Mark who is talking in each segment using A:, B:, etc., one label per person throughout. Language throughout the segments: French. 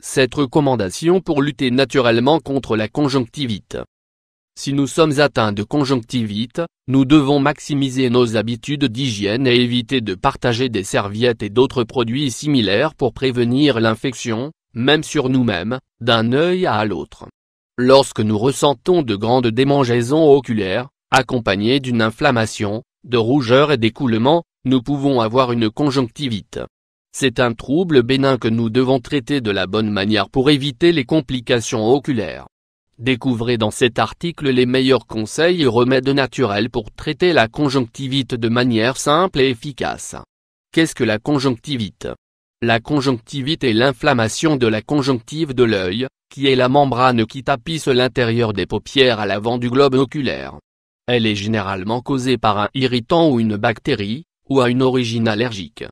A: Cette recommandation pour lutter naturellement contre la conjonctivite. Si nous sommes atteints de conjonctivite, nous devons maximiser nos habitudes d'hygiène et éviter de partager des serviettes et d'autres produits similaires pour prévenir l'infection, même sur nous-mêmes, d'un œil à l'autre. Lorsque nous ressentons de grandes démangeaisons oculaires, accompagnées d'une inflammation, de rougeur et d'écoulement, nous pouvons avoir une conjonctivite. C'est un trouble bénin que nous devons traiter de la bonne manière pour éviter les complications oculaires. Découvrez dans cet article les meilleurs conseils et remèdes naturels pour traiter la conjonctivite de manière simple et efficace. Qu'est-ce que la conjonctivite? La conjonctivite est l'inflammation de la conjonctive de l'œil, qui est la membrane qui tapisse l'intérieur des paupières à l'avant du globe oculaire. Elle est généralement causée par un irritant ou une bactérie, ou à une origine allergique.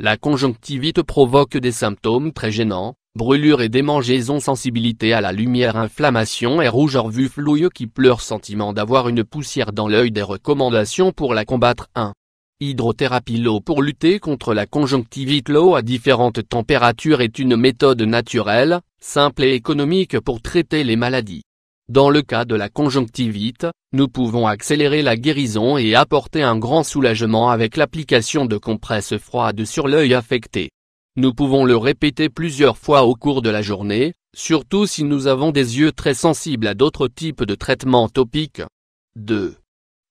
A: La conjonctivite provoque des symptômes très gênants, brûlures et démangeaisons, sensibilité à la lumière, inflammation et rougeur, vue floue qui pleure, sentiment d'avoir une poussière dans l'œil. Des recommandations pour la combattre. 1. Hydrothérapie. L'eau pour lutter contre la conjonctivite. L'eau à différentes températures est une méthode naturelle, simple et économique pour traiter les maladies. Dans le cas de la conjonctivite, nous pouvons accélérer la guérison et apporter un grand soulagement avec l'application de compresses froides sur l'œil affecté. Nous pouvons le répéter plusieurs fois au cours de la journée, surtout si nous avons des yeux très sensibles à d'autres types de traitements topiques. 2.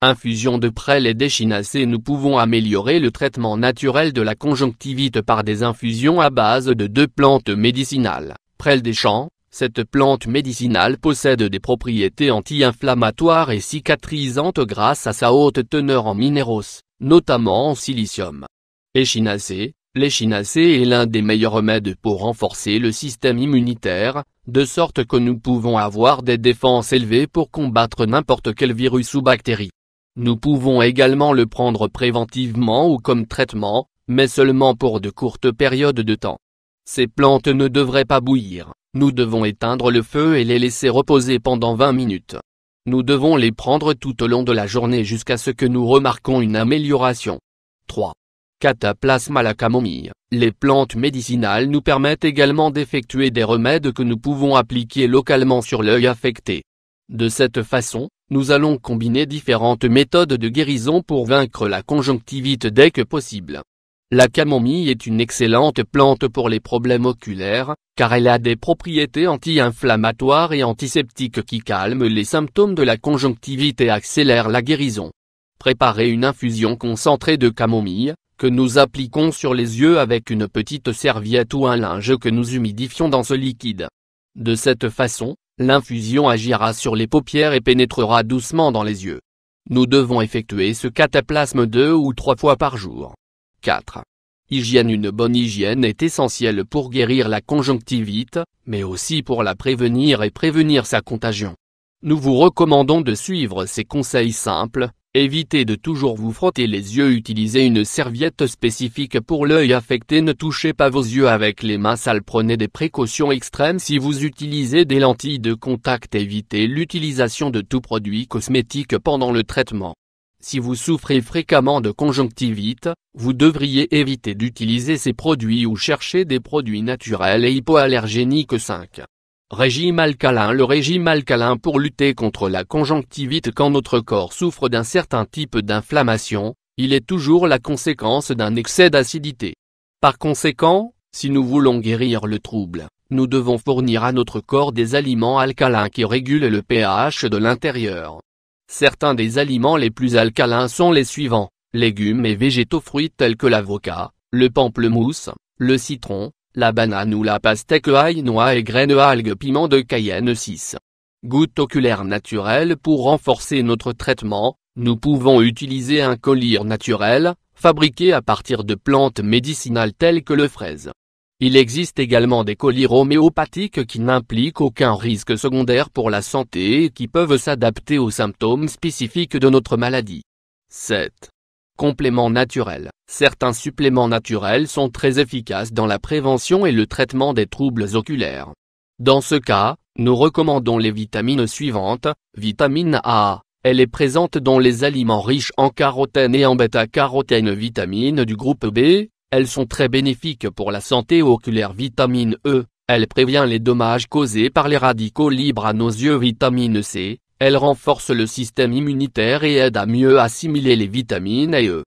A: Infusion de prêle et d'échinacée. Nous pouvons améliorer le traitement naturel de la conjonctivite par des infusions à base de 2 plantes médicinales. Prêle des champs. Cette plante médicinale possède des propriétés anti-inflammatoires et cicatrisantes grâce à sa haute teneur en minéraux, notamment en silicium. Échinacée. L'échinacée est l'un des meilleurs remèdes pour renforcer le système immunitaire, de sorte que nous pouvons avoir des défenses élevées pour combattre n'importe quel virus ou bactérie. Nous pouvons également le prendre préventivement ou comme traitement, mais seulement pour de courtes périodes de temps. Ces plantes ne devraient pas bouillir, nous devons éteindre le feu et les laisser reposer pendant 20 minutes. Nous devons les prendre tout au long de la journée jusqu'à ce que nous remarquons une amélioration. 3. Cataplasme à la camomille. Les plantes médicinales nous permettent également d'effectuer des remèdes que nous pouvons appliquer localement sur l'œil affecté. De cette façon, nous allons combiner différentes méthodes de guérison pour vaincre la conjonctivite dès que possible. La camomille est une excellente plante pour les problèmes oculaires, car elle a des propriétés anti-inflammatoires et antiseptiques qui calment les symptômes de la conjonctivite et accélèrent la guérison. Préparez une infusion concentrée de camomille, que nous appliquons sur les yeux avec une petite serviette ou un linge que nous humidifions dans ce liquide. De cette façon, l'infusion agira sur les paupières et pénétrera doucement dans les yeux. Nous devons effectuer ce cataplasme 2 ou 3 fois par jour. 4. Hygiène. Une bonne hygiène est essentielle pour guérir la conjonctivite, mais aussi pour la prévenir et prévenir sa contagion. Nous vous recommandons de suivre ces conseils simples. Évitez de toujours vous frotter les yeux. Utilisez une serviette spécifique pour l'œil affecté. Ne touchez pas vos yeux avec les mains sales. Prenez des précautions extrêmes si vous utilisez des lentilles de contact. Évitez l'utilisation de tout produit cosmétique pendant le traitement. Si vous souffrez fréquemment de conjonctivite, vous devriez éviter d'utiliser ces produits ou chercher des produits naturels et hypoallergéniques. 5. Régime alcalin. Le régime alcalin pour lutter contre la conjonctivite. Quand notre corps souffre d'un certain type d'inflammation, il est toujours la conséquence d'un excès d'acidité. Par conséquent, si nous voulons guérir le trouble, nous devons fournir à notre corps des aliments alcalins qui régulent le pH de l'intérieur. Certains des aliments les plus alcalins sont les suivants: légumes et végétaux, fruits tels que l'avocat, le pamplemousse, le citron, la banane ou la pastèque, ail, noix et graines, algues, piment de Cayenne. 6. Goutte oculaire naturelle. Pour renforcer notre traitement, nous pouvons utiliser un collyre naturel, fabriqué à partir de plantes médicinales telles que le fraise. Il existe également des collyres homéopathiques qui n'impliquent aucun risque secondaire pour la santé et qui peuvent s'adapter aux symptômes spécifiques de notre maladie. 7. Compléments naturels. Certains suppléments naturels sont très efficaces dans la prévention et le traitement des troubles oculaires. Dans ce cas, nous recommandons les vitamines suivantes. Vitamine A. Elle est présente dans les aliments riches en carotène et en bêta-carotène. Vitamines du groupe B. Elles sont très bénéfiques pour la santé oculaire. Vitamine E. Elle prévient les dommages causés par les radicaux libres à nos yeux. Vitamine C, elle renforce le système immunitaire et aide à mieux assimiler les vitamines A et E.